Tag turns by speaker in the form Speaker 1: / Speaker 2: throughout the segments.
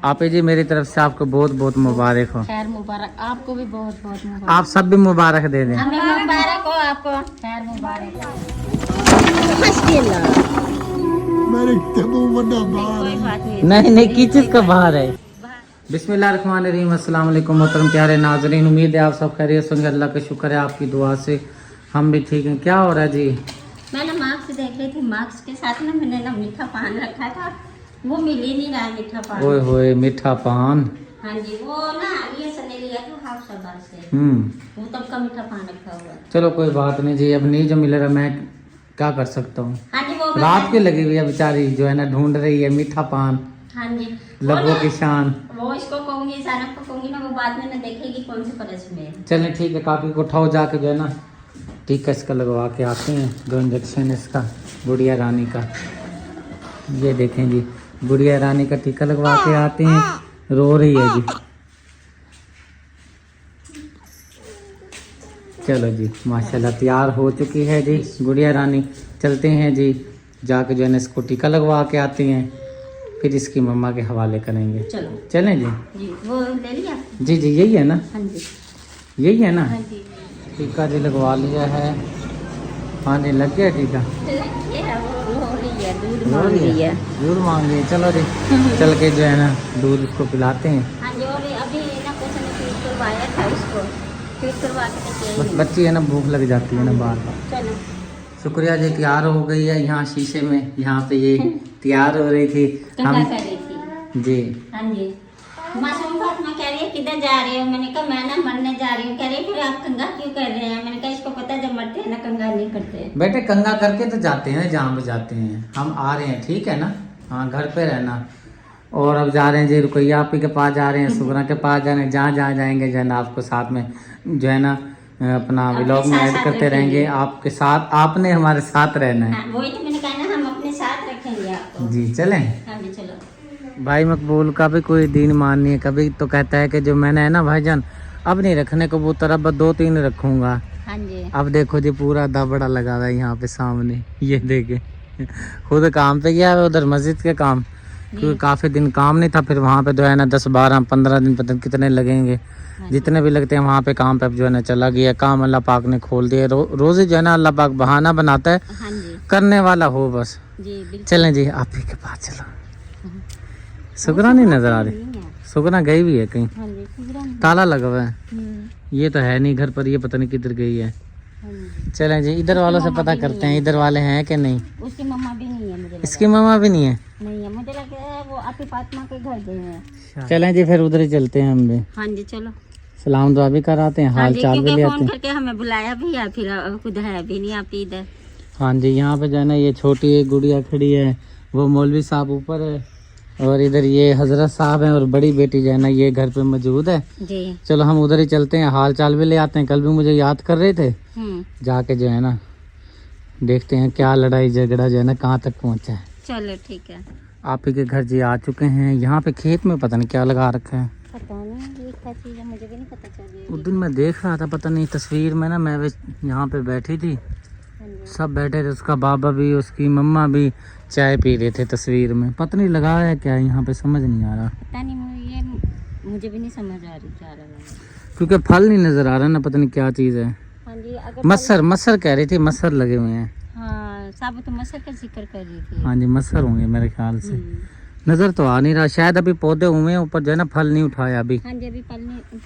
Speaker 1: आप जी मेरी तरफ से आपको बहुत बहुत मुबारक हो।
Speaker 2: खैर मुबारक, आपको भी बहुत बहुत मुबारक।
Speaker 1: आप सब भी मुबारक दे दें।
Speaker 2: हमें मुबारक हो, आपको खैर मुबारक।
Speaker 1: नहीं नहीं किस चीज का बाहर है। बिस्मिल्लाहिर्रहमानिर्रहीम। अस्सलाम वालेकुम मोहतरम प्यारे नाज़रीन, उम्मीद है आप सब खैरियत होंगे। अल्लाह का शुक्र है आपकी दुआ से हम भी ठीक हैं। क्या हो रहा है जी?
Speaker 2: मैंने मार्क्स देख रही थी, मार्क्स के साथ ना मैंने ना मीठा पान रखा था, वो मिल ही नहीं रहा है मीठा पान।
Speaker 1: ओए होए मीठा पान।
Speaker 2: हाँ जी, वो ना ये सने लिया था हाफ सबार से, वो तब का मीठा पान रखा हुआ है।
Speaker 1: चलो कोई बात नहीं जी, अब नहीं जो मिल रहा मैं क्या कर सकता हूँ।
Speaker 2: हाँ जी, वो
Speaker 1: रात की लगी हुई है बेचारी जो है ना, ढूंढ रही है मीठा पान।
Speaker 2: हाँ जी,
Speaker 1: लबों की शान।
Speaker 2: वो इसको कहूंगी, ज़ैनब को कहूंगी ना, वो बाद में ना देखेगी कौन से परस में।
Speaker 1: चलें ठीक है, काकी को उठाओ जाके जो है ना टीका इसका लगवा के आते हैं, 2 इंजेक्शन इसका गुड़िया रानी का। ये देखें जी, गुड़िया रानी का टीका लगवा के आते हैं। रो रही है जी। चलो जी माशाल्लाह तैयार हो चुकी है जी गुड़िया रानी। चलते हैं जी, जाके जो है ना इसको टीका लगवा के आते हैं, फिर इसकी मम्मा के हवाले करेंगे। चलो चलें जी।
Speaker 2: वो ले लिया?
Speaker 1: जी जी यही है ना?
Speaker 2: हाँ जी
Speaker 1: यही है ना?
Speaker 2: हाँ जी,
Speaker 1: टीका जी लगवा लिया है। हाँ जी लग गया टीका। दूध मांग रही है। चलो जी चल के जो है ना दूध उसको पिलाते हैं।
Speaker 2: हाँ जी, और अभी ना कुछ ने फीड करवाया था उसको, फीड करवा के
Speaker 1: बस बच्ची है ना भूख लग जाती है ना बार बार।
Speaker 2: चलो
Speaker 1: शुक्रिया जी, तैयार हो गई है यहाँ शीशे में, यहाँ पे ये तैयार हो रही थी
Speaker 2: हम
Speaker 1: हम
Speaker 2: कर रही थी।
Speaker 1: जी।
Speaker 2: हाँ जी, मासूम फातिमा कह रही है किधर जा रही हो? मैंने कहा मैं ना मरने जा रही हूँ। कह रही है फिर आप कंगा क्यों कर रहे हैं? मैंने कहा इसको पता है जब मरते हैं ना कंगा नहीं करते।
Speaker 1: बेटे कंगा करके तो जाते हैं जहाँ पे जाते हैं, हम आ रहे हैं ठीक है ना। हाँ घर पे रहना। और अब जा रहे हैं जी रुकैया आपी के पास जा रहे हैं, सुगरा के पास जा रहे हैं। जहाँ जहाँ जाएंगे जो है ना आपको साथ में जो है ना अपना व्लॉग में ऐड करते रहेंगे। आपके साथ आपने हमारे साथ रहना है।
Speaker 2: हाँ, वही तो मैंने कहा ना, हम अपने साथ रखेंगे आपको।
Speaker 1: जी चलें।
Speaker 2: हाँ जी चलो।
Speaker 1: भाई मकबूल का भी कोई दीन मान नहीं है। कभी तो कहता है कि जो मैंने है ना भाईजान अब नहीं रखने कबूतर, अब 2-3 रखूंगा।
Speaker 2: हाँ जी,
Speaker 1: अब देखो जी पूरा दबड़ा लगा हुआ है यहाँ पे सामने, ये देखे। खुद काम पे गया है उधर मस्जिद के काम, क्योंकि काफी दिन काम नहीं था। फिर वहाँ पे जो है ना 10-12-15 दिन पता नहीं कितने लगेंगे, जितने भी लगते हैं वहाँ पे काम पे अब जो है ना चला गया काम। अल्लाह पाक ने खोल दिया। रोज जो है ना अल्लाह पाक बहाना बनाता है,
Speaker 2: हाँ जी
Speaker 1: करने वाला हो बस।
Speaker 2: जी बिल्कुल।
Speaker 1: चलें जी आप ही के पास चलो। सुगरा नहीं नजर आ रही, सुगरा गई भी है कहीं,
Speaker 2: हाँ जी,
Speaker 1: ताला लगा हुआ है। ये तो है नहीं घर पर, ये पता नहीं किधर गई है। चलें जी इधर वालों से पता करते हैं, इधर वाले हैं कि नहीं।
Speaker 2: उसकी मम्मा भी नहीं है, मुझे लगा।
Speaker 1: इसकी मम्मा भी नहीं है?
Speaker 2: नहीं है, मुझे लगा है वो आपकी फातिमा के घर गए हैं।
Speaker 1: चलें जी फिर उधर ही चलते हैं हम भी।
Speaker 2: हाँ जी चलो।
Speaker 1: सलाम दुआ भी कराते हैं,
Speaker 2: हाँ
Speaker 1: हाल
Speaker 2: जी,
Speaker 1: चाल भी
Speaker 2: क्योंकि
Speaker 1: ले
Speaker 2: फोन
Speaker 1: आते हैं।
Speaker 2: करके हमें बुलाया भी है, फिर खुद है भी नहीं आप इधर।
Speaker 1: हाँ जी यहाँ पे जो है ना ये छोटी एक गुड़िया खड़ी है, वो मौलवी साहब ऊपर है, और इधर ये हजरत साहब हैं, और बड़ी बेटी जो है ना ये घर पे मौजूद है
Speaker 2: जी।
Speaker 1: चलो हम उधर ही चलते हैं, हाल चाल भी ले आते हैं। कल भी मुझे याद कर रहे थे, जाके जो है ना देखते हैं क्या लड़ाई झगड़ा जो है ना कहाँ तक पहुँचा है।
Speaker 2: चलो ठीक है।
Speaker 1: आप ही के घर जी आ चुके हैं। यहाँ पे खेत में पता नहीं क्या लगा रखा है,
Speaker 2: पता नहीं ये क्या चीज़ है, मुझे भी नहीं पता चल रही।
Speaker 1: उस दिन मैं देख रहा था, पता नहीं तस्वीर में ना, मैं भी यहाँ पे बैठी थी, सब बैठे थे, उसका बाबा भी उसकी मम्मा भी चाय पी रहे थे तस्वीर में। पता नहीं लगा है क्या यहाँ पे, समझ नहीं आ रहा।
Speaker 2: पता नहीं, मुझे भी नहीं समझ आ रही क्या लगा,
Speaker 1: क्योंकि फल नहीं नजर आ रहा ना, पता नहीं क्या चीज़ है।
Speaker 2: हाँ जी, अगर
Speaker 1: मसर कह रही थी, मसर लगे हुए हैं।
Speaker 2: हाँ साबुत तो मसर का जिक्र कर रही थी।
Speaker 1: हाँ जी मसर होंगे मेरे ख्याल से, नजर तो आ नहीं रहा। शायद अभी पौधे हुए हैं ऊपर जो है ना, फल नहीं उठाया अभी।
Speaker 2: हाँ जी, अभी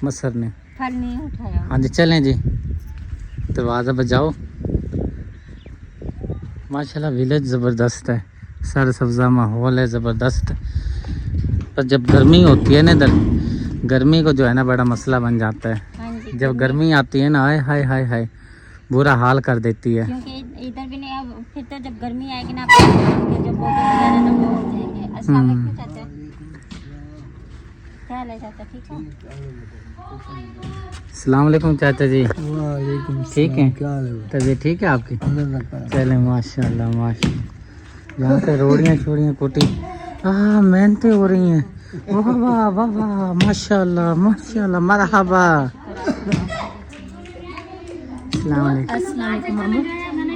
Speaker 1: मसर ने
Speaker 2: फल नहीं उठाया।
Speaker 1: हाँ जी चलें जी, दरवाज़ा बजाओ। माशाल्लाह विलेज ज़बरदस्त है, सर सब्ज़ा माहौल है ज़बरदस्त। पर जब गर्मी होती है ना इधर, गर्मी को जो है ना बड़ा मसला बन जाता है।
Speaker 2: हाँ जी,
Speaker 1: जब गर्मी आती है ना, हाय हाय हाय हाय बुरा हाल कर देती है।
Speaker 2: क्योंकि इधर भी नहीं, अब फिर तो जब गर्मी आएगी ना, जब पौधे वगैरह ना वो हो जाएंगे। अस्सलाम वालेकुम चाचा, क्या हाल है चाचा, ठीक है?
Speaker 1: अस्सलाम वालेकुम चाचा जी। ठीक है,
Speaker 3: क्या हाल है?
Speaker 1: तबीयत ठीक है आपकी? चले माशाल्लाह माशाल्लाह। यहाँ पे रोड़ियाँ छोड़ियाँ कुटी, हाँ मेहनतें हो रही हैं। वाह वाह वाह वाह माशाल्लाह माशाल्लाह, मरहबा। अस्सलाम वालेकुम।
Speaker 2: अस्सलाम वालेकुम मामू।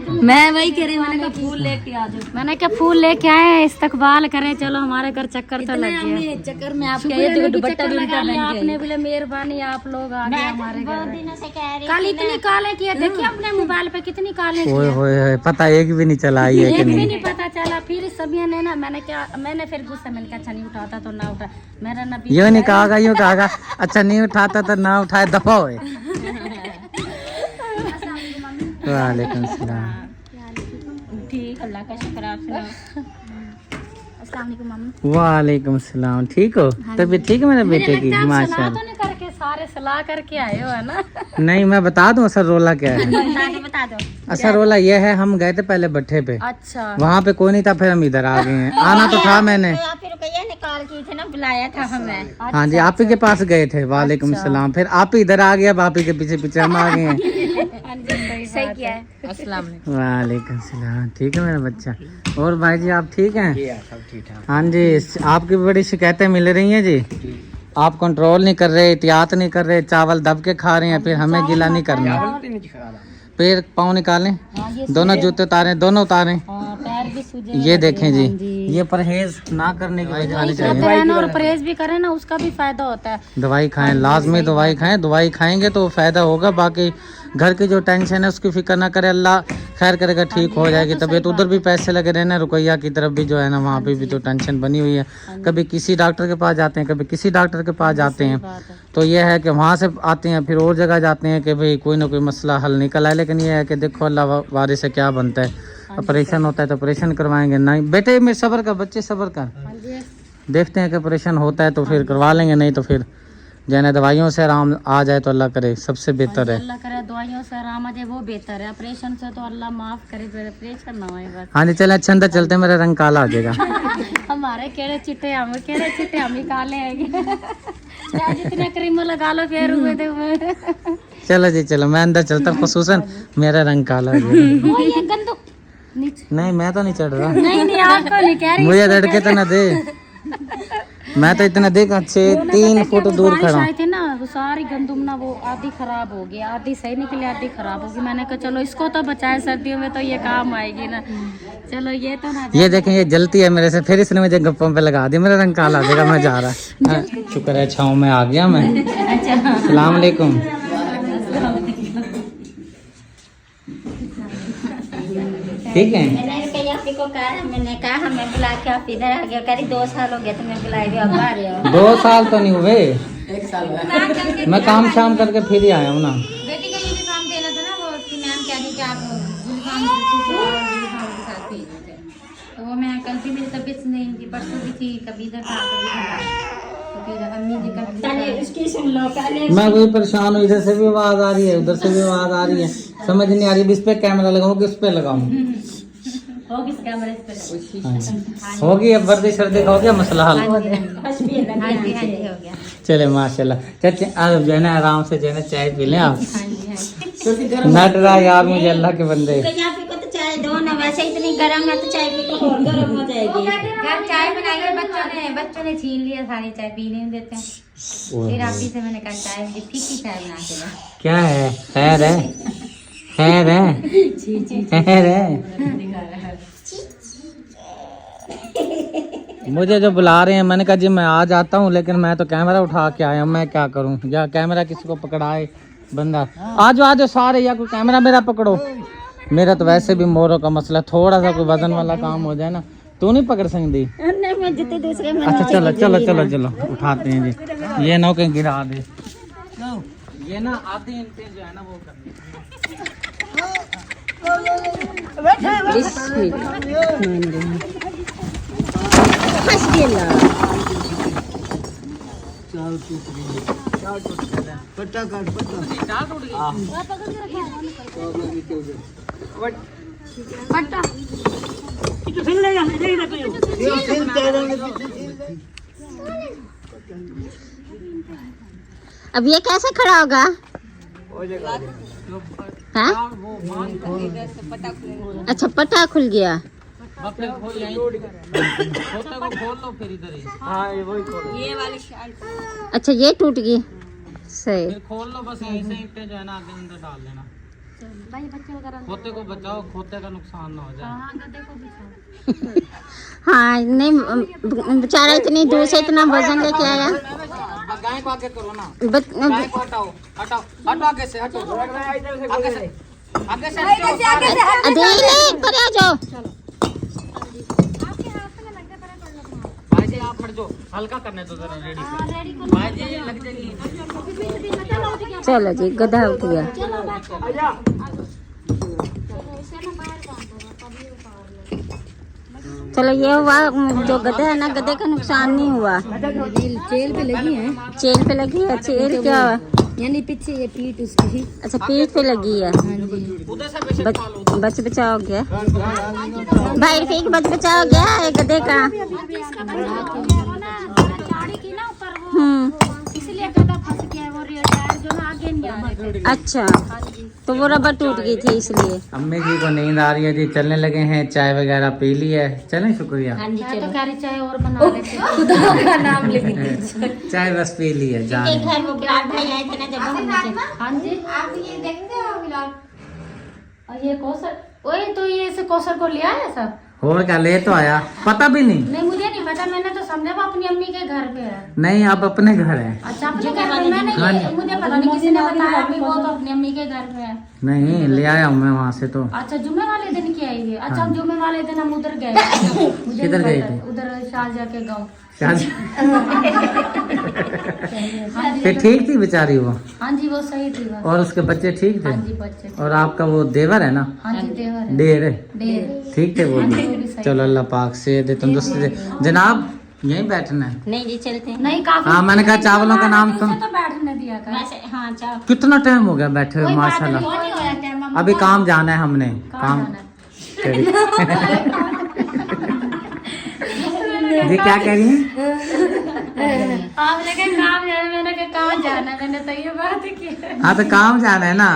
Speaker 3: मैं वही कह रही, मैंने कहा फूल लेके आ जाओ, मैंने कहा फूल लेके आए, इस्तकबाल करें, चलो हमारे घर चक्कर तो लग गया। चक्कर में आप दुपट्टा भी उल्टा पहन के आपने बोले मेहरबानी आप लोग आ गए हमारे घर।
Speaker 2: बहुत दिनों से कह रही
Speaker 3: कल इतनी काले किए, देखिए अपने मोबाइल पे कितनी काले
Speaker 1: ओए होए पता एक भी नहीं चला ये
Speaker 3: एक
Speaker 1: कि
Speaker 3: भी
Speaker 1: नहीं।
Speaker 3: नहीं पता चला। फिर सभी ने ना, मैंने फिर गुस्सा, मैंने कहा अच्छा नहीं उठाता तो ना उठा, मेरा ना
Speaker 1: यूँ नहीं कहागा, यूँ कहागा अच्छा नहीं उठाता तो ना उठाए, दफा होए। वालेकुम सलाम।
Speaker 2: ठीक, अल्लाह का शुक्र। आप सुनाओ।
Speaker 3: अस्सलाम वालेकुम मम्मी।
Speaker 1: वालेकुम सलाम। ठीक हो? तबीयत ठीक है मेरे बेटे की? माशाल्लाह।
Speaker 3: तो नहीं करके सारे सलाह करके आए हो है ना?
Speaker 1: नहीं मैं बता दूं असल रोला क्या है।
Speaker 2: बता दो।
Speaker 1: असल रोला ये है, हम गए थे पहले भट्ठे पे,
Speaker 3: अच्छा
Speaker 1: वहाँ पे कोई नहीं था, फिर हम इधर आ गए हैं। आना तो था मैंने।
Speaker 2: तो आप फिर रुपया निकाल की थे ना, बुलाया था हमें।
Speaker 1: हाँ जी, आप ही के पास गए थे। वालेकुम सलाम। फिर आप ही इधर आ गया, आप ही के पीछे पीछे हम आ गए हैं।
Speaker 3: सही किया है। अस्सलाम
Speaker 1: वालेकुम सलाम। ठीक है मेरा बच्चा। और भाई जी आप ठीक हैं?
Speaker 4: सब ठीक ठाक।
Speaker 1: हाँ जी, आपकी बड़ी शिकायतें मिल रही हैं जी। आप कंट्रोल नहीं कर रहे, एहतियात नहीं कर रहे, चावल दब के खा रहे हैं, फिर हमें गिला नहीं करना। पैर पाँव निकालें, दोनों जूते उतारें, दोनों उतारें।
Speaker 3: पैर भी सूजे।
Speaker 1: ये देखें जी, ये परहेज ना करने की वजह आनी चाहिए।
Speaker 3: और परहेज भी करें ना, उसका भी फायदा होता है।
Speaker 1: दवाई खाएं, लाजमी दवाई खाएं। दवाई खाएंगे तो फायदा होगा। बाकी घर की जो टेंशन है उसकी फिक्र ना करें, अल्लाह खैर करेगा, ठीक हो जाएगी तबीयत। उधर भी पैसे लगे रहना, रुकैया की तरफ भी जो है ना, वहाँ पे भी तो टेंशन बनी हुई है। कभी किसी डॉक्टर के पास जाते हैं, कभी किसी डॉक्टर के पास जाते हैं, तो ये है कि वहाँ से आते हैं, फिर और जगह जाते हैं कि भाई कोई ना कोई मसला हल निकल आए। लेकिन ये है कि देखो अल्लाह वारे से क्या बनता है। ऑपरेशन होता है तो ऑपरेशन करवाएंगे। नहीं बेटे मेरे सब्र कर, बच्चे सब्र कर, देखते हैं कि ऑपरेशन होता है तो फिर करवा लेंगे, नहीं तो फिर जैसे दवाइयों से आराम आ जाए तो अल्लाह करे, सबसे बेहतर है।
Speaker 3: अल्लाह करे दवाइयों से आराम आ जाए, वो बेहतर है। ऑपरेशन से तो अल्लाह माफ करे, फिर ऑपरेशन ना होए बस।
Speaker 1: हाँ जी चले, अच्छा अंदर चलते हैं, मेरा रंग काला हो जाएगा।
Speaker 3: हमारे केड़े चिट्टे हम ही काले हैं। जितने क्रीम लगा लो फिर हुए थे।
Speaker 1: चलो जी चलो, मैं अंदर चलता हूँ, खुसूसन मेरा रंग काला हो जाएगा।
Speaker 3: वो ये गंदू
Speaker 1: नहीं मैं तो नहीं चढ़ रहा।
Speaker 3: नहीं आपको नहीं कह रही।
Speaker 1: मुझे लड़के तो ना दे, मैं तो इतना देखा 3 फुट दूर खड़ा हूँ।
Speaker 3: आए थे ना, वो सारी गंदुम ना वो आधी खराब हो गई, आधी सही निकली, आधी खराब होगी। मैंने कहा चलो इसको तो बचाए, सर्दियों में तो ये काम आएगी ना। चलो ये तो ना,
Speaker 1: ये देखें ये जलती है मेरे से, फिर इसने मुझे गप्पों पे लगा दिया, मेरा रंग काला हो जाएगा। मैं जा रहा। शुक्र है छाँव में आ गया मैं। सलाम अलैकुम। ठीक है।
Speaker 2: मैंने रुपया आप ही को कहा, मैंने कहा हमें बुला के आप इधर आ गए। करी 2 साल हो गए तुम्हें बुलाए हुए, अब आ रहे हो।
Speaker 1: 2 साल तो नहीं हुए,
Speaker 4: 1 साल
Speaker 1: मैं काम शाम करके फिर ही आया हूँ ना।
Speaker 3: बेटी का यूनिफॉर्म देना था ना, वो उसकी मैम कह रही कि आप यूनिफॉर्म के साथ भेज देते। तो वो मैं कल भी मेरी तबीयत नहीं थी, परसों भी थी, कभी इधर था कभी इधर। तो फिर अम्मी जी
Speaker 2: पहले
Speaker 3: का
Speaker 2: इसकी सुन लो, पहले
Speaker 1: मैं वही परेशान हूँ, इधर से भी आवाज आ रही है, उधर से भी आवाज आ रही है, समझ नहीं आ रही इस पे कैमरा लगाऊं किस पे लगाऊं।
Speaker 3: हो किस कैमरे पे
Speaker 1: होगी अब वर्दी सर्दी का हो गया मसला हल।
Speaker 2: बस भी लग
Speaker 3: हाँ जी
Speaker 2: गया।
Speaker 3: हाँ जी हो गया।
Speaker 1: चले माशाल्लाह। चाचे आप जो है ना आराम से जो है ना चाय पी लें आप।
Speaker 3: हाँ जी हाँ
Speaker 1: न डरा यार मुझे अल्लाह के बंदे।
Speaker 2: रुपया आप ही को तो चाय दो ना, वैसे इतनी गर्म है तो चाय पी तो और गर्म हो जाएगी।
Speaker 3: घर चाय बनाई, बच्चों ने छीन लिया, सारी चाय पी नहीं देते। फिर आप ही से मैंने कहा चाय फीकी चाय बना के दो।
Speaker 1: क्या है? खैर है, खैर है, खैर है। मुझे जो बुला रहे हैं, मैंने कहा जी मैं आ जाता हूँ, लेकिन मैं तो कैमरा उठा के आया हूँ, मैं क्या करूँ? या कैमरा किसी को पकड़ाए बंदा। आ जाओ सारे, या कोई कैमरा मेरा पकड़ो। मेरा तो वैसे भी मोरों का मसला, थोड़ा सा कोई वजन वाला काम हो जाए ना, तू नहीं पकड़ सकती।
Speaker 2: नहीं मैं जितने दूसरे में
Speaker 1: अच्छा चलो चलो चलो चलो उठाते हैं जी। ये नौ के गिरा दे, ये ना आधी इंटे जो है ना वो करनी
Speaker 2: अब ये कैसे खड़ा होगा? हाँ? अच्छा पटा खुल गया। अच्छा ये टूट गई, सही।
Speaker 1: खोल लो बस, यहीं से ईंटें जो है ना आगे अंदर डाल देना।
Speaker 3: भाई बच्चे वगैरह
Speaker 1: खोते को बचाओ, खोते का नुकसान ना हो जाए।
Speaker 3: हाँ गधे को बिछाओ।
Speaker 2: हाँ नहीं बेचारा इतनी दूर से इतना वजन लेके आया।
Speaker 1: गाय को आगे करो ना,
Speaker 2: बत-
Speaker 1: गाय को हटाओ, हटाओ, हटो आगे से, हटो आगे से, आगे से
Speaker 2: अधेले पर आ जाओ।
Speaker 1: भाई जी आप हट जाओ, हल्का करने दो जरा रेडी को। भाई जी लग जाएगी।
Speaker 2: चलो जी गधा उठ गया। चलो ये हुआ, जो गधा है ना गधे का नुकसान नहीं हुआ।
Speaker 3: चेल पे लगी है,
Speaker 2: चेल पे लगी है। चेल क्या हुआ?
Speaker 3: यानी पीछे ये पीठ उसकी।
Speaker 2: अच्छा पीठ पे लगी है।
Speaker 1: उधर से पीछे खा लो।
Speaker 2: बच बचाओ गया भाई, ठीक बच बचाओ गया है गधे का।
Speaker 3: इसलिए गधा फंस गया, वो टायर जो ना आगे नहीं आ रहे थे।
Speaker 2: अच्छा तो वो रबर टूट गई थी इसलिए।
Speaker 1: अम्मी जी को नींद आ रही है जी, चलने लगे हैं, चाय वगैरह पी ली है। चलें, शुक्रिया।
Speaker 2: हाँ जी
Speaker 3: मैं तो
Speaker 2: चलो।
Speaker 3: कह रही चाय और बना लेते खुदा का नाम लेके।
Speaker 1: चाय बस पी ली है, जान।
Speaker 2: एक घर वो बिलाल भाई आए थे ना जब हम नीचे।
Speaker 3: हाँ जी आप ये देखते हो बिलाल? और ये कौशल, ओए तो ये इसे कौशल को लिया है सब?
Speaker 1: और क्या ले तो आया, पता भी नहीं।
Speaker 3: नहीं मुझे नहीं पता, मैंने तो समझा वो अपनी अम्मी के घर पे है।
Speaker 1: नहीं, आप अपने घर है।
Speaker 3: अच्छा अपने घर पे? मैंने
Speaker 1: हाँ
Speaker 3: ये
Speaker 1: जी।
Speaker 3: मुझे पता नहीं, किसी ने बताया अभी वो तो अपनी अम्मी के घर पे है।
Speaker 1: नहीं, ले आया हूँ मैं वहाँ से तो।
Speaker 3: अच्छा जुम्मे वाले दिन की आई है? अच्छा
Speaker 1: हाँ।
Speaker 3: जुम्मे वाले दिन हम उधर गए मुझे
Speaker 1: किधर
Speaker 3: नहीं
Speaker 1: गए
Speaker 3: पता।
Speaker 1: थे?
Speaker 3: उधर शाहजहा के गाँव।
Speaker 1: शादी
Speaker 3: हाँ जी
Speaker 1: फिर ठीक थी बेचारी वो,
Speaker 3: हाँ जी वो सही थी बस।
Speaker 1: और उसके बच्चे ठीक थे।
Speaker 3: हाँ जी बच्चे।
Speaker 1: और आपका वो देवर है ना,
Speaker 3: हाँ जी देवर है।
Speaker 1: Der,
Speaker 3: der.
Speaker 1: ठीक थे वो
Speaker 3: हाँ जी,
Speaker 1: भी।
Speaker 3: वो भी सही।
Speaker 1: चलो अल्लाह पाक से दे तंदुरुस्ती दे। जनाब यहीं बैठना है।
Speaker 2: नहीं जी चलते हैं।
Speaker 3: नहीं काफी।
Speaker 1: हाँ, मैंने कहा चावलों का नाम सुन।
Speaker 3: उसे तो बैठने दिया कर।
Speaker 2: वैसे हाँ चाओ।
Speaker 1: कितना टाइम हो गया बैठे हुए,
Speaker 3: कोई बात
Speaker 1: माशाल्लाह।
Speaker 3: नहीं, कोई होया टाइम, हम
Speaker 1: अभी काम जाना है हमने,
Speaker 3: कहाँ
Speaker 1: काम।
Speaker 3: जाना है?
Speaker 1: जी क्या कह रही हैं?
Speaker 3: आपने कहा काम जाना, मैंने कहा कहाँ जाना है, मैंने तो ये बात की।
Speaker 1: हाँ तो काम जाना है ना,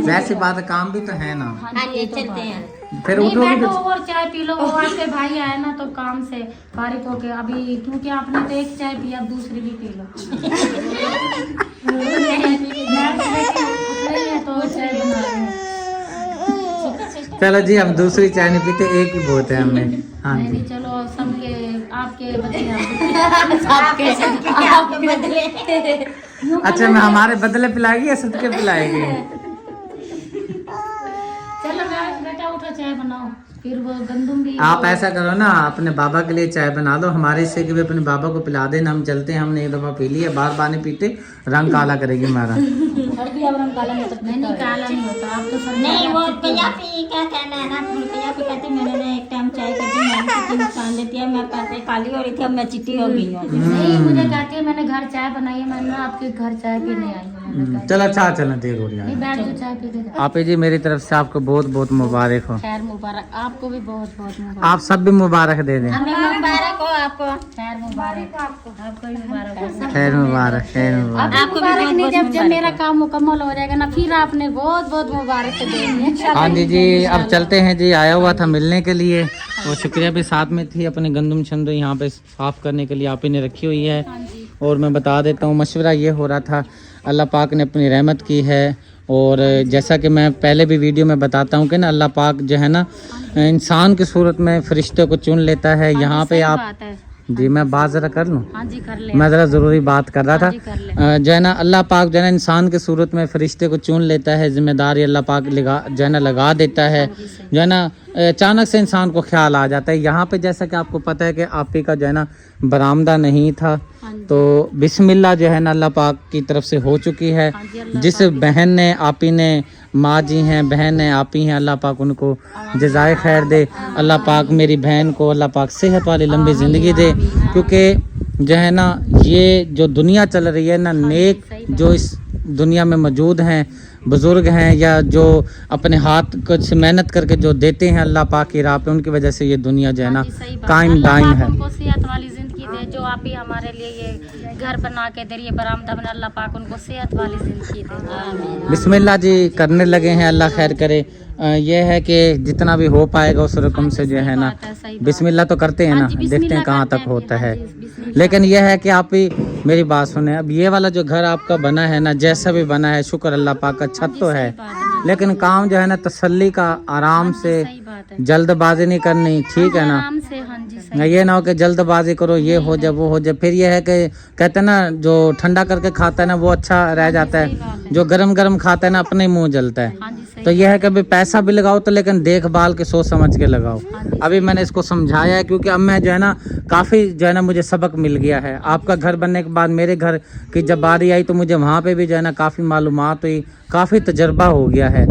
Speaker 1: वैसी बात है, काम भी तो है ना।
Speaker 2: हाँ जी चलते हैं।
Speaker 1: फिर
Speaker 3: नहीं
Speaker 1: उठोगे
Speaker 3: बैठो
Speaker 1: तो
Speaker 3: और चाय पी लो। वो आपके भाई आए ना तो काम से फारिग होके अभी, क्योंकि आपने तो एक चाय पी, अब दूसरी भी पी लो। तो चाय बना रहे हैं।
Speaker 1: चलो जी, हम दूसरी चाय नहीं पीते, एक ही बहुत है हमें। हाँ
Speaker 3: नहीं
Speaker 1: जी।
Speaker 3: नहीं चलो सबके आपके बदले
Speaker 2: आपके बदले।
Speaker 1: अच्छा, मैं हमारे बदले पिलाएगी या सबके पिलाएगी?
Speaker 3: चलो मैं बेटा उठो चाय बनाओ, फिर वो गंदम भी।
Speaker 1: आप ऐसा करो ना, अपने बाबा के लिए चाय बना दो, हमारे से कि भी अपने बाबा को पिला देना। हम चलते हैं, हमने एक दफा पी ली है, बार बार नहीं पीते, रंग काला करेगी हमारा।
Speaker 3: नहीं काला नहीं होता, आप तो सब
Speaker 2: नहीं वो पंजाबी क्या कहना है ना, पंजाबी कहते मैंने ना एक टाइम चाय कर दी, मैंने कितनी नुकसान देती है, मैं पहले काली हो रही थी, अब मैं चिट्टी हो गई हूँ।
Speaker 3: नहीं मुझे कहती है मैंने घर चाय बनाई है, मैंने आपके घर चाय पीने आई हूँ। मैंने कहा,
Speaker 1: चलो अच्छा, चलो देर हो रही
Speaker 3: नहीं
Speaker 1: है।
Speaker 3: बैठ जो चाय पी के जा।
Speaker 1: आप जी मेरी तरफ से आपको बहुत बहुत मुबारक हो।
Speaker 3: खैर मुबारक, आपको भी बहुत बहुत मुबारक।
Speaker 1: आप सब भी मुबारक दे दें।
Speaker 2: हमें मुबारक हो आपको।
Speaker 3: खैर मुबारक आपको भी मुबारक हो।
Speaker 1: खैर मुबारक, खैर मुबारक।
Speaker 3: आपको मुबारक नहीं, जब मेरा काम मुकम्मल हो जाएगा ना, फिर आपने बहुत बहुत मुबारक देनी है।
Speaker 1: हाँ जी जी, अब चलते हैं जी, आया हुआ था मिलने के लिए, और शुक्रिया भी साथ में थी, अपने गंदम छंदो यहाँ पे साफ करने के लिए आप ही ने रखी हुई है। और मैं बता देता हूँ, मशवरा ये हो रहा था, अल्लाह पाक ने अपनी रहमत की है। और जैसा कि मैं पहले भी वीडियो में बताता हूँ कि ना, अल्लाह पाक जो है ना, इंसान की सूरत में फरिश्तों को चुन लेता है। यहाँ पे आप
Speaker 3: बात है।
Speaker 1: जी, मैं बात ज़रा कर लूँ।
Speaker 3: हाँ जी कर ले।
Speaker 1: मैं ज़रा ज़रूरी बात कर रहा था।
Speaker 3: हाँ जी, कर ले।
Speaker 1: जो है ना, अल्लाह पाक जो है ना, इंसान की सूरत में फरिश्ते को चुन लेता है, जिम्मेदारी अल्लाह पाक जो है ना लगा देता है। जो है ना, अचानक से इंसान को ख्याल आ जाता है। यहाँ पे जैसा कि आपको पता है कि आप ही का जो है ना बरामदा नहीं था, तो बिस्मिल्लाह जो है ना अल्लाह पाक की तरफ से हो चुकी है। जिस बहन ने, आप ही ने, माँ जी हैं, बहन है, आप ही हैं, अल्लाह पाक उनको जज़ाए खैर दे। अल्लाह पाक मेरी बहन को अल्लाह पाक सेहत वाली लंबी ज़िंदगी दे, क्योंकि जो है ना, ये जो दुनिया चल रही है ना, नेक जो इस दुनिया में मौजूद हैं, बुज़ुर्ग हैं, या जो अपने हाथ कुछ मेहनत करके जो देते हैं अल्लाह पाक की राह पे, उनकी वजह से ये दुनिया जो है ना कायम दायम है।
Speaker 3: उनको सेहत वाली जिंदगी दे, जो आप ही हमारे लिए ये घर बना के दे, ये बरामदा बना, अल्लाह पाक उनको सेहत वाली जिंदगी दे।
Speaker 1: बिस्मिल्लाह जी, करने लगे हैं, अल्लाह खैर करे। ये है कि जितना भी हो पाएगा उस रकम से जो है ना, बिस्मिल्लाह तो करते हैं ना, देखते हैं कहाँ तक होता है। लेकिन यह है कि आप ही मेरी बात सुने, अब ये वाला जो घर आपका बना है ना, जैसा भी बना है, शुक्र अल्लाह पाक का, छत तो है, लेकिन काम जो है ना तसल्ली का, आराम से,
Speaker 3: सही बात है,
Speaker 1: जल्दबाजी नहीं करनी, ठीक है ना।
Speaker 3: आराम से, हाँ जी सही।
Speaker 1: ये ना हो कि जल्दबाजी करो, ये हो जाए वो हो जाए, फिर ये है कि कहते हैं ना जो ठंडा करके खाता है ना वो अच्छा रह जाता है, जो गरम गरम खाता है ना अपने मुंह जलता है।
Speaker 3: हाँ जी सही।
Speaker 1: तो यह है कि अभी पैसा भी लगाओ तो लेकिन देखभाल के सोच समझ के लगाओ। अभी मैंने इसको समझाया है क्योंकि अब मैं जो है ना काफ़ी जो है ना मुझे सबक मिल गया है। आपका घर बनने के बाद मेरे घर की जब बारी आई तो मुझे वहाँ पे भी जो है ना काफ़ी मालूमात हुई, काफ़ी तजर्बा हो गया है,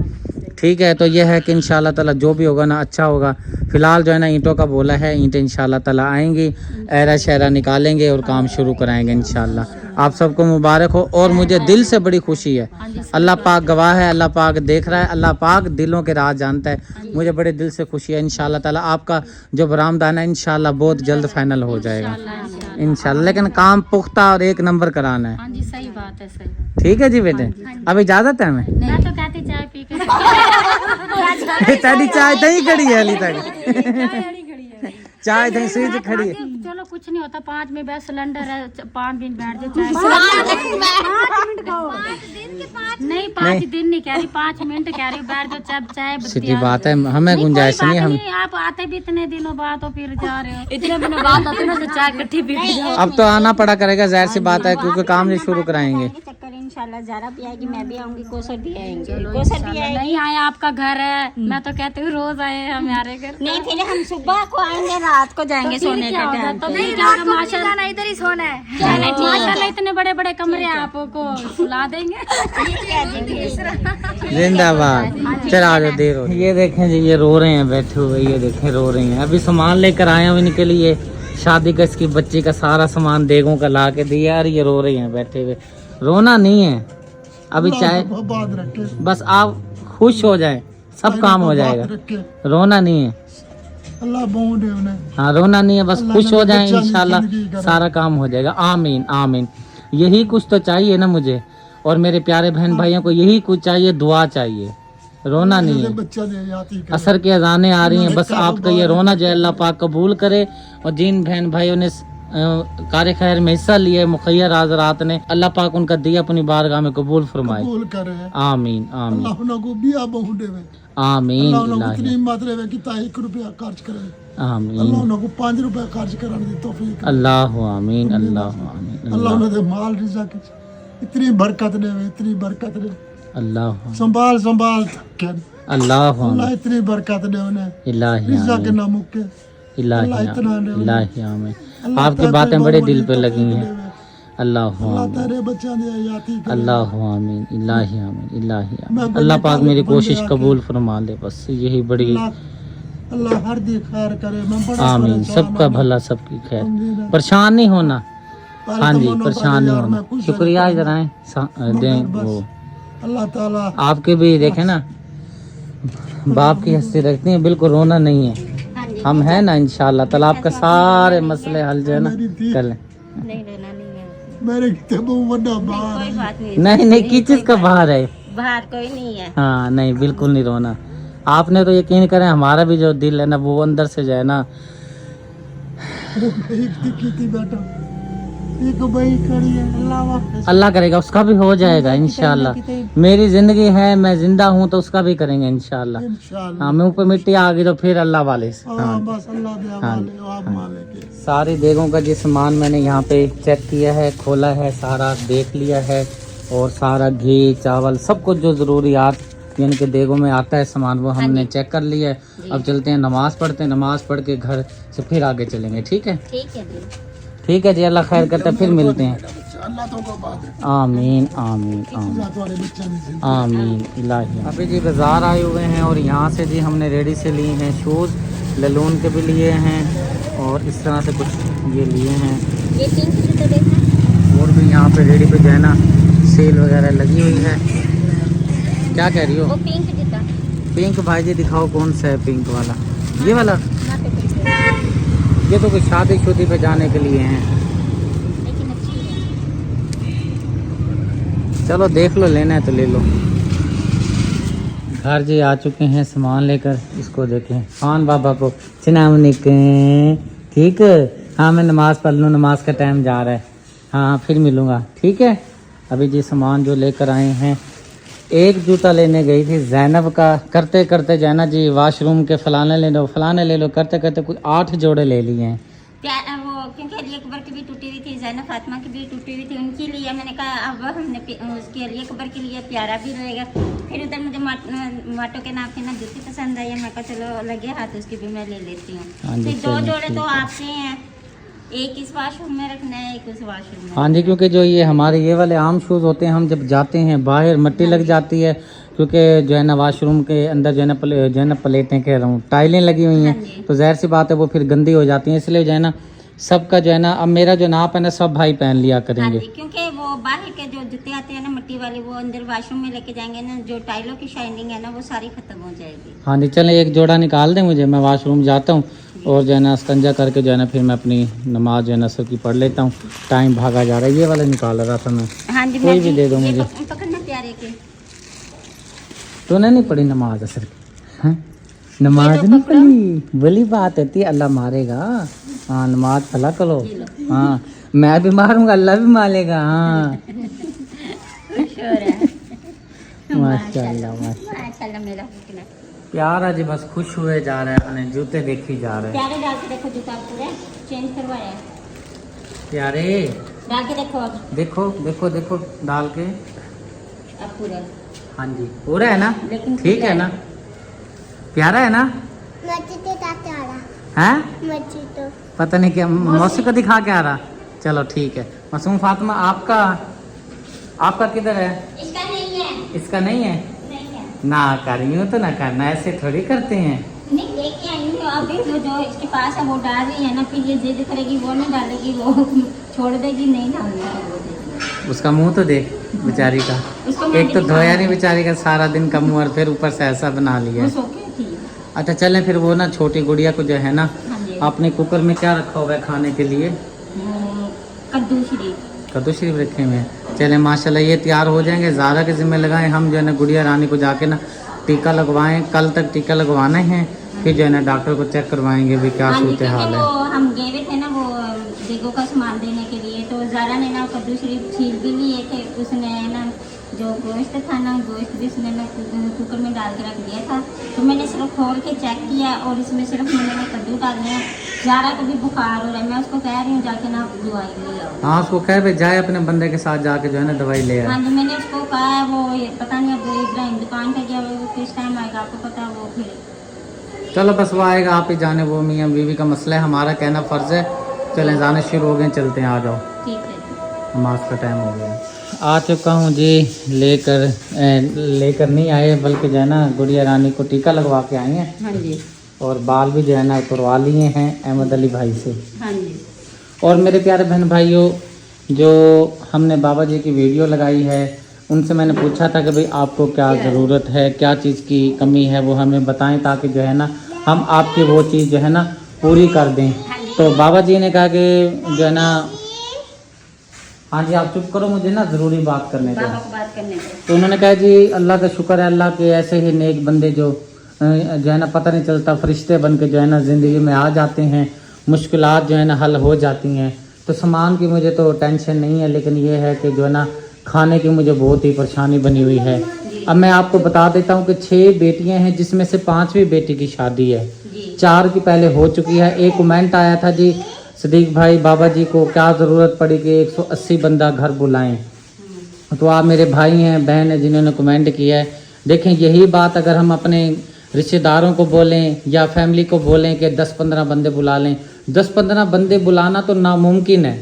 Speaker 1: ठीक है। तो यह है कि इंशाल्लाह ताला जो भी होगा ना अच्छा होगा। फिलहाल जो है ना ईंटों का बोला है, ईंटें इंशाल्लाह ताला आएंगी, एरा शहरा निकालेंगे और काम शुरू कराएंगे इंशाल्लाह। आप सबको मुबारक हो और मुझे दिल से बड़ी खुशी है। अल्लाह पाक गवाह है, अल्लाह पाक देख रहा है, अल्लाह पाक दिलों के राज जानता है। मुझे बड़े दिल से खुशी है। इंशाल्लाह ताला आपका जो बरामदाना है इंशाल्लाह बहुत जल्द फाइनल हो जाएगा इंशाल्लाह, लेकिन काम पुख्ता और एक नंबर कराना है।
Speaker 3: हाँ जी सही बात है, सही।
Speaker 1: ठीक है जी बेटे, अभी इजाजत है हमें।
Speaker 3: मैं तो कहती चाय पी के
Speaker 1: तेरी चाय दही खड़ी है अली तक चाय दही स्विच खड़ी है।
Speaker 3: चलो कुछ नहीं होता, 5 में बस सिलेंडर है, 5 दिन बैठ जाए नहीं 5 दिन नहीं कह रही, 5 मिनट कह रही, बैठ जाओ चाय चाय।
Speaker 1: सीधी बात है, हमें गुंजाइश नहीं, हम
Speaker 3: आप आते भी इतने दिनों बाद तो फिर जा रहे हो, इतने दिनों बाद आते ना तो चाय इकट्ठी पी जाओ।
Speaker 1: अब तो आना पड़ा करेगा, जाहिर सी बात है क्योंकि काम नहीं शुरू कराएंगे।
Speaker 2: चक्कर इंशाल्लाह ज़रा भी आएगी, मैं भी आऊंगी, कोसर भी आएंगे, कोसर भी आएगी।
Speaker 3: नहीं आया आपका घर है, मैं तो कहती हूँ रोज आए हमारे घर।
Speaker 2: नहीं फिर हम सुबह को आएंगे, रात को जाएंगे सोने के टाइम।
Speaker 3: तो नहीं माशाल्लाह इधर ही सोना है, माशाल्लाह इतने बड़े बड़े कमरे आपको सुला देंगे।
Speaker 1: जिंदाबाद। चल आ जाओ, देर हो रही है। ये देखें जी, ये रो रहे हैं बैठे हुए, ये देखें रो रही हैं। अभी सामान लेकर आए हैं इनके लिए, शादी का इसकी बच्ची का सारा सामान देगों का ला के दिया और ये रो रही हैं बैठे हुए। रोना नहीं है, अभी चाहे बस आप खुश हो जाए, सब काम हो जाएगा, रोना नहीं है। हाँ रोना नहीं है, बस खुश हो जाए इंशाल्लाह सारा काम हो जाएगा। आमीन आमीन। यही कुछ तो चाहिए ना मुझे और मेरे प्यारे बहन भाइयों को, यही कुछ चाहिए, दुआ चाहिए, रोना नहीं है। असर की अजानें आ रही हैं, बस आपका ये रोना जो अल्लाह पाक कबूल करे। और जिन बहन भाइयों ने कार्य खैर में हिस्सा लिया, मुखैर हाज़रात ने, अल्लाह पाक उनका दिया अपनी बारगाह में कबूल फरमाए। आमीन आमीन आमीन अल्लाह आमीन अल्लाह
Speaker 4: माल रिज़्क़ इतनी बरकत ने, इतनी बरकत ने,
Speaker 1: अल्लाह
Speaker 4: संभाल संभाल
Speaker 1: अल्लाह
Speaker 4: अल्लाह इतनी बरकत ने उन्हें,
Speaker 1: इलाही
Speaker 4: रिज़्क़ ना मुके,
Speaker 1: इलाही इलाही आमीन। आपकी बातें बड़े दिल पे लगी हैं। अल्लाह आमीन अल्लाह आमीन इलाही आमीन इलाही आमीन। अल्लाह पाक मेरी कोशिश कबूल फरमा ले, बस यही बड़ी।
Speaker 4: अल्लाह हर दी खैर करे। मैं बड़ा
Speaker 1: आमीन, सबका भला सबकी खैर। परेशान नहीं होना, हाँ जी परेशान नहीं होना। शुक्रिया इधर आए दें वो
Speaker 4: अल्लाह ताला
Speaker 1: आपके भी देखे ना, बाप की हस्ती रखती है, बिल्कुल रोना नहीं है। हम हैं ना इंशाल्लाह ताला, आपका सारे मसले हल जो है ना कर लें।
Speaker 2: नहीं रोना नहीं है,
Speaker 4: मेरे कितने बड़ा बाहर
Speaker 2: कोई बात नहीं,
Speaker 1: नहीं नहीं किस चीज का बाहर है,
Speaker 2: बाहर कोई नहीं है।
Speaker 1: हाँ नहीं बिल्कुल नहीं रोना। आपने तो यकीन करें हमारा भी जो दिल है ना वो अंदर से जो है ना,
Speaker 4: बेटा एक भाई खड़ी है,
Speaker 1: अल्लाह करेगा उसका भी हो जाएगा इंशाल्लाह। मेरी जिंदगी है, मैं जिंदा हूँ तो उसका भी करेंगे इंशाल्लाह। हाँ मुँह पे मिट्टी आ गई तो फिर अल्लाह वाले से। हाँ
Speaker 4: बस अल्लाह दे हवाले, आप मालिक है।
Speaker 1: सारी देगों का जो सामान मैंने यहाँ पे चेक किया है, खोला है, सारा देख लिया है और सारा घी चावल सब कुछ जो ज़रूरियात यानी कि देगों में आता है सामान वो हमने चेक कर लिया है। अब चलते हैं नमाज़ पढ़ते हैं, नमाज़ पढ़ के घर से फिर आगे चलेंगे। ठीक है ठीक है जी, अल्लाह खैर करता है, फिर मिलते हैं। आमीन आमीन आमीन आमीन इलाही। अभी जी बाज़ार आए हुए हैं और यहाँ से जी हमने रेडी से लिए हैं शूज़, ललून के भी लिए हैं और इस तरह से कुछ ये लिए हैं।
Speaker 2: ये 3 जूते देखना,
Speaker 1: और भी यहाँ पे रेडी पे जो है ना सेल वगैरह लगी हुई है। क्या कह रही हो?
Speaker 2: वो पिंक जूता,
Speaker 1: पिंक भाई जी दिखाओ कौन सा है पिंक वाला, ये वाला?
Speaker 2: ना पे पिंक,
Speaker 1: ये तो कोई शादी शुदी पे जाने के लिए हैं।
Speaker 2: लेकिन अच्छी है।
Speaker 1: चलो देख लो, लेना है तो ले लो। घर जी आ चुके हैं सामान लेकर, इसको देखें खान बाबा को चिनामनिक। ठीक है, हाँ मैं नमाज़ पढ़ लूँ, नमाज का टाइम जा रहा है। हाँ फिर मिलूँगा, ठीक है। अभी जी सामान जो लेकर आए हैं एक जूता लेने गई थी जैनब का, करते करते जो है ना जी वॉशरूम के फलाने ले लो करते करते कुछ 8 जोड़े ले लिए हैं।
Speaker 2: वो क्योंकि अली अकबर की भी टूटी हुई थी, जैनब फातिमा की भी टूटी हुई थी, उनके लिए मैंने कहा अब हमने उसकी अली अकबर के लिए प्यारा भी रहेगा। फिर उधर मुझे माटो के नाम की ना जूती पसंद आई, मैं कहा चलो लगे हाथ उसकी भी मैं ले लेती
Speaker 1: हाँ
Speaker 2: हूँ।
Speaker 1: जी,
Speaker 2: फिर 2
Speaker 1: चलिए,
Speaker 2: जोड़े
Speaker 1: ठीक
Speaker 2: तो
Speaker 1: है।
Speaker 2: आपसे हैं, एक इस वॉशरूम में रखना है, एक उस वॉशरूम में।
Speaker 1: हाँ जी, क्योंकि जो ये हमारे ये वाले आम शूज़ होते हैं, हम जब जाते हैं बाहर मिट्टी लग जाती है, क्योंकि जो है ना वॉशरूम के अंदर जो है ना प्लेटें कह रहा हूँ टाइलें लगी हुई
Speaker 2: हाँ
Speaker 1: हैं,
Speaker 2: जी।
Speaker 1: तो ज़ाहिर सी बात है वो फिर गंदी हो जाती हैं। इसलिए जो है ना सबका जो है ना, अब मेरा जो नाप है ना सब भाई पहन लिया
Speaker 2: हाँ
Speaker 1: करेंगे।
Speaker 2: जी, क्योंकि वो बाहर के जो जूते आते हैं ना मिट्टी वाले, वो अंदर वॉशरूम में लेके जाएंगे ना, जो टाइलों की शाइनिंग है ना वो सारी खत्म हो जाएगी।
Speaker 1: हाँ जी, चलें एक जोड़ा निकाल दें मुझे, मैं वॉशरूम जाता हूँ और जो है ना स्कंजा करके जो है ना फिर मैं अपनी नमाज जो है ना असर की पढ़ लेता हूँ। टाइम भागा जा रहा है, ये वाला निकाल रहा था मैं।
Speaker 2: हाँ जी,
Speaker 1: कोई भी दे दो
Speaker 2: ये
Speaker 1: मुझे।
Speaker 2: पकड़ना प्यारे के।
Speaker 1: तूने नहीं पढ़ी नमाज असर की? हाँ? नमाज
Speaker 2: ये तो
Speaker 1: नहीं
Speaker 2: पकड़ो।
Speaker 1: पढ़ी, बड़ी बात होती है, अल्लाह मारेगा। हाँ नमाज भला करो। हाँ मैं भी मारूंगा, अल्लाह भी मारेगा। हाँ
Speaker 2: खुश हो रहा है।
Speaker 1: माशाल्लाह माशाल्लाह।
Speaker 2: माशाल्लाह मेरा कितना
Speaker 1: प्यारा जी, बस खुश हुए जा रहे हैं, अपने जूते देखी जा रहे हैं।
Speaker 2: प्यारे डाल के देखो, जूता पूरा चेंज करवाया है।
Speaker 1: प्यारे
Speaker 2: डाल के देखो अब
Speaker 1: देखो देखो देखो डाल के।
Speaker 2: अब पूरा।
Speaker 1: हाँ जी पूरा है ना,
Speaker 2: लेकिन
Speaker 1: ठीक है ना, प्यारा है ना? हैं? पता नहीं क्या मौसी को दिखा के आ रहा। चलो ठीक है। मासूम फातिमा आपका किधर है?
Speaker 2: इसका नहीं है,
Speaker 1: इसका नहीं है
Speaker 2: नहीं है।
Speaker 1: ना, करियो तो ना करना, ऐसे थोड़ी करते हैं।
Speaker 2: नहीं लेके आई हूँ अभी, वो जो इसके पास है वो डाल रही है ना, फिर ये जिद करेगी वो नहीं डालेगी, वो छोड़ देगी नहीं डालने वो देगी।
Speaker 1: उसका मुंह तो देख बेचारी का,
Speaker 2: उसको मैं
Speaker 1: एक तो
Speaker 2: भी
Speaker 1: धोया नहीं बेचारी का सारा दिन का मुंह, और फिर ऊपर से ऐसा बना लिया
Speaker 2: वो
Speaker 1: है।
Speaker 2: सो के थी।
Speaker 1: अच्छा चलें फिर, वो ना छोटी गुड़िया को जो है ना,
Speaker 2: हाँ जी,
Speaker 1: आपने कुकर में क्या रखा हुआ है खाने के लिए?
Speaker 2: वो कद्दू शरीफ।
Speaker 1: कद्दू शरीफ रखे हुए हैं। चलें माशाल्लाह ये तैयार हो जाएंगे, ज़ारा के ज़िम्मे लगाएं, हम जो है ना गुड़िया रानी को जाके ना टीका लगवाएं, कल तक टीका लगवाना है, फिर जो है ना डॉक्टर को चेक करवाएंगे भी क्या
Speaker 2: हाँ जी,
Speaker 1: सूरत हाल
Speaker 2: क्योंकि
Speaker 1: है।
Speaker 2: वो हम गए हुए थे ना वो देगो का सामान देने के लिए, तो ज़ारा ने ना कद्दू शरीफ छील भी लिए थे, उसने ना जो गोश्त था ना, गोश्त भी उसने ना कुकर में डाल के रख दिया था, तो मैंने सिर्फ खोल के चेक किया और इसमें सिर्फ मैंने कद्दू डालने हैं। ज़ारा को भी बुखार हो रहा है, मैं उसको कह रही हूँ जाके ना दवाई ले आओ।
Speaker 1: हाँ उसको कह भाई जाए अपने बंदे के साथ जाके जो है ना दवाई ले आए।
Speaker 2: हाँ जी, मैंने उसको कहा है, वो पता नहीं अब इब्राहिम दुकान पे गया, वो किस टाइम आएगा आपको पता है, वो फिर
Speaker 1: चलो बस वो आएगा, आप ही जाने, वो मियाँ बीवी का मसला है, हमारा कहना फ़र्ज़ है। चलें जाने शुरू हो गए, चलते हैं, आ जाओ,
Speaker 2: ठीक है।
Speaker 1: नमाज का टाइम हो गया। आ चुका हूँ जी, लेकर नहीं आए बल्कि जो है ना गुड़िया रानी को टीका लगवा के आए हैं,
Speaker 2: हाँ जी,
Speaker 1: और बाल भी जो है ना तुरवा लिए हैं अहमद अली भाई से।
Speaker 2: हाँ जी,
Speaker 1: और मेरे प्यारे बहन भाइयों, जो हमने बाबा जी की वीडियो लगाई है, उनसे मैंने पूछा था कि भाई आपको क्या ज़रूरत है, क्या चीज़ की कमी है, वो हमें बताएं, ताकि जो है ना हम आपकी वो चीज़ जो है ना पूरी कर दें। तो बाबा जी ने कहा कि जो है ना, हाँ जी आप चुप करो, मुझे ना ज़रूरी बात करने दो।
Speaker 2: बाबा को बात करने दो।
Speaker 1: तो उन्होंने कहा जी अल्लाह का शुक्र है, अल्लाह के ऐसे ही नेक बंदे जो है ना पता नहीं चलता फरिश्ते बन के जो है ना ज़िंदगी में आ जाते हैं, मुश्किलात जो है ना हल हो जाती हैं। तो सामान की मुझे तो टेंशन नहीं है, लेकिन ये है कि जो है ना खाने की मुझे बहुत ही परेशानी बनी हुई है। अब मैं आपको बता देता हूँ कि 6 बेटियाँ हैं, जिसमें से 5वीं बेटी की शादी है, 4 की पहले हो चुकी है। एक कमेंट आया था जी सदीक भाई, बाबा जी को क्या ज़रूरत पड़ी कि 180 बंदा घर बुलाएं। तो आप मेरे भाई हैं, बहन हैं, जिन्होंने कमेंट किया है। देखें यही बात अगर हम अपने रिश्तेदारों को बोलें या फैमिली को बोलें कि 10-15 बंदे बुला लें, 10-15 बंदे बुलाना तो नामुमकिन है,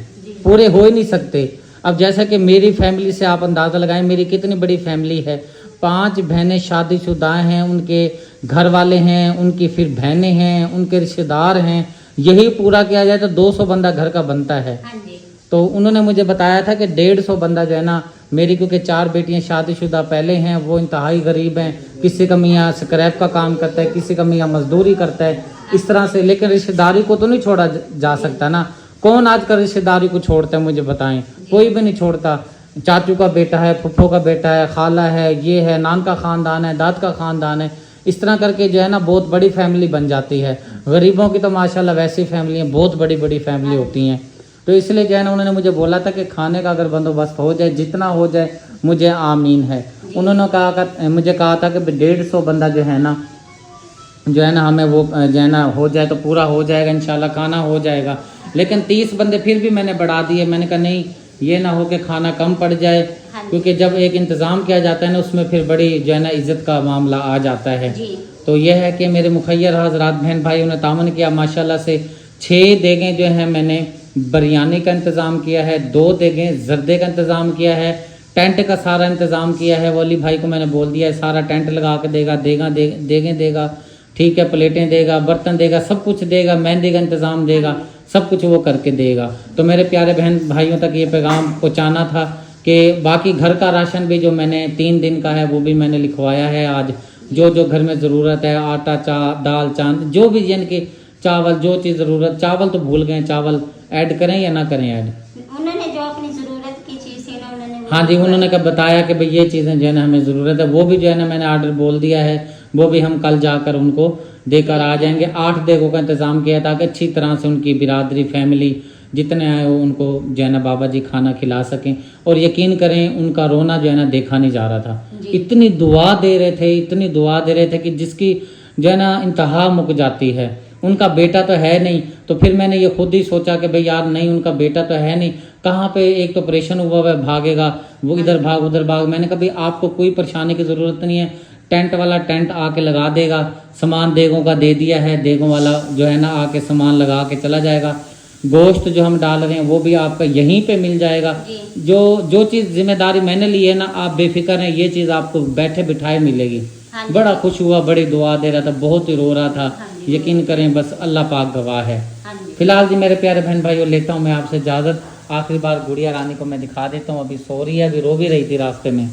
Speaker 1: पूरे हो ही नहीं सकते। अब जैसा कि मेरी फैमिली से आप अंदाज़ा लगाएं मेरी कितनी बड़ी फैमिली है। 5 बहनें शादीशुदा हैं, उनके घर वाले हैं, उनकी फिर बहनें हैं, उनके रिश्तेदार हैं, यही पूरा किया जाए तो 200 बंदा घर का बनता है।
Speaker 2: हाँ जी,
Speaker 1: तो उन्होंने मुझे बताया था कि 150 बंदा जो है ना मेरी, क्योंकि 4 बेटियां शादीशुदा पहले हैं, वो इंतहाई गरीब हैं, किसी का मियाँ स्क्रैप का काम करता है, किसी का मियाँ मजदूरी करता है, इस तरह से। लेकिन रिश्तेदारी को तो नहीं छोड़ा जा सकता ना, कौन आजकल रिश्तेदारी को छोड़ता है मुझे बताएं? कोई भी नहीं छोड़ता। चाचू का बेटा है, फुफ्फो का बेटा है, खाला है, ये है, नान का ख़ानदान है, दाद का ख़ानदान है, इस तरह करके जो है ना बहुत बड़ी फैमिली बन जाती है। गरीबों की तो माशाल्लाह वैसी फैमिलियाँ बहुत बड़ी बड़ी फैमिली होती हैं। तो इसलिए जो है ना उन्होंने मुझे बोला था कि खाने का अगर बंदोबस्त हो जाए, जितना हो जाए मुझे आमीन है। उन्होंने मुझे कहा था कि 150 बंदा जो है ना हमें वो जो है ना हो जाए तो पूरा हो जाएगा इंशाल्लाह, खाना हो जाएगा। लेकिन 30 बंदे फिर भी मैंने बढ़ा दिए। मैंने कहा नहीं, ये ना हो कि खाना कम पड़ जाए, क्योंकि जब एक इंतज़ाम किया जाता है ना उसमें फिर बड़ी जो है ना इज़्ज़त का मामला आ जाता है। तो यह है कि मेरे मुखैर हज़रात बहन भाइयों ने तामन किया माशाल्लाह से। 6 देगें जो हैं मैंने बिरयानी का इंतज़ाम किया है, 2 देगें जर्दे का इंतज़ाम किया है, टेंट का सारा इंतज़ाम किया है। वली भाई को मैंने बोल दिया है सारा टेंट लगा के देगा, देगें देगा, ठीक है, प्लेटें देगा, बर्तन देगा, सब कुछ देगा, मेहंदी का इंतज़ाम देगा, सब कुछ वो करके देगा। तो मेरे प्यारे बहन भाइयों तक ये पैगाम पहुँचाना था कि बाकी घर का राशन भी जो मैंने 3 दिन का है वो भी मैंने लिखवाया है। आज जो जो घर में ज़रूरत है, आटा, दाल, चांद, जो भी यानी कि चावल, जो चीज़ ज़रूरत, चावल तो भूल गए, चावल ऐड करें या ना करें ऐड?
Speaker 2: उन्होंने जो अपनी ज़रूरत की चीज़ थी ना उन्होंने
Speaker 1: हाँ जी, उन्होंने कहा बताया कि भाई ये चीज़ें जो है ना हमें ज़रूरत है, वो भी जो है ना मैंने आर्डर बोल दिया है, वो भी हम कल जाकर उनको देकर आ जाएंगे। 8 देगों का इंतज़ाम किया ताकि अच्छी तरह से उनकी बिरादरी, फैमिली जितने आए वो उनको जो है ना बाबा जी खाना खिला सकें। और यकीन करें उनका रोना जो है ना देखा नहीं जा रहा था। इतनी दुआ दे रहे थे, इतनी दुआ दे रहे थे कि जिसकी जो है ना इंतहा मुक जाती है। उनका बेटा तो है नहीं, तो फिर मैंने ये खुद ही सोचा कि भाई यार नहीं, उनका बेटा तो है नहीं, कहाँ पे एक तो ऑपरेशन हुआ है, भागेगा वो, इधर भाग उधर भाग। मैंने कहा भाई आपको कोई परेशानी की ज़रूरत नहीं है, टेंट वाला टेंट आके लगा देगा, सामान देगों का दे दिया है, देगों वाला जो है ना आके सामान लगा के चला जाएगा। गोश्त जो हम डाल रहे हैं वो भी आपका यहीं पे मिल जाएगा। जो चीज़ जिम्मेदारी मैंने ली है ना, आप बेफिक्र हैं, ये चीज़ आपको बैठे बिठाए मिलेगी। बड़ा खुश हुआ, बड़ी दुआ दे रहा था, बहुत ही रो रहा था। यकीन करें बस अल्लाह पाक गवाह है। फिलहाल जी मेरे प्यारे बहन भाइयों, लेता हूँ मैं आपसे इजाज़त। आखिरी बार गुड़िया रानी को मैं दिखा देता हूँ, अभी सो रही है, अभी रो भी रही थी रास्ते में।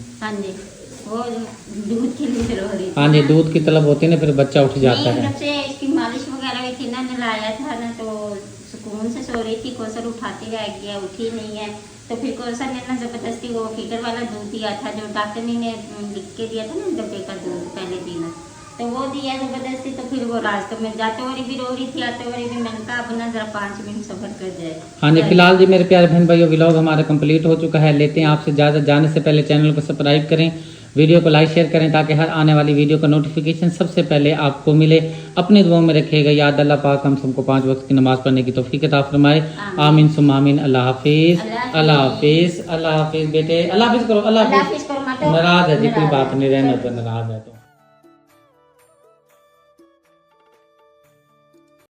Speaker 2: वो दूध के लिए रो रही थी।
Speaker 1: हाँ जी, दूध की तलब होती है ना, फिर बच्चा उठ जाता है।
Speaker 2: जब से इसकी मालिश वगैरह हुई थी ना, नहलाया था ना, तो सुकून से सो रही थी। कौसर उठाती रह गया, उठी नहीं है। तो फिर कौसर ने ना ज़बरदस्ती वो फीटर वाला दूध दिया था जो डॉक्टर ने लिख के दिया था ना, डब्बे का दूध पहले दिन, तो वो दिया ज़बरदस्ती। तो फिर वो रास्ते में जाते हुए भी रो रही थी, आते हुए भी। मैंने कहा अब ना जरा 5 मिनट सफ़र कर जाए।
Speaker 1: हाँ जी, फिलहाल जी मेरे प्यारे बहन भाइयों, व्लॉग हमारा कंप्लीट हो चुका है। लेते हैं आपसे इजाज़त। जाने से पहले चैनल को सब्सक्राइब करें, वीडियो को लाइक शेयर करें ताकि हर आने वाली वीडियो का नोटिफिकेशन सबसे पहले आपको मिले। अपनी दुआओं में रखिएगा याद। अल्लाह पाक हम सबको 5 वक्त की नमाज़ पढ़ने की तौफीक अता फरमाए। आमीन सुम्मा आमीन। अल्लाह हाफिज़, अल्लाह हाफिज़, अल्लाह हाफिज़। बेटे अल्लाह हाफिज़ करो, अल्लाह हाफिज़। नाराज़ है जी, कोई बात नहीं, रहने दो, नाराज़ है तो।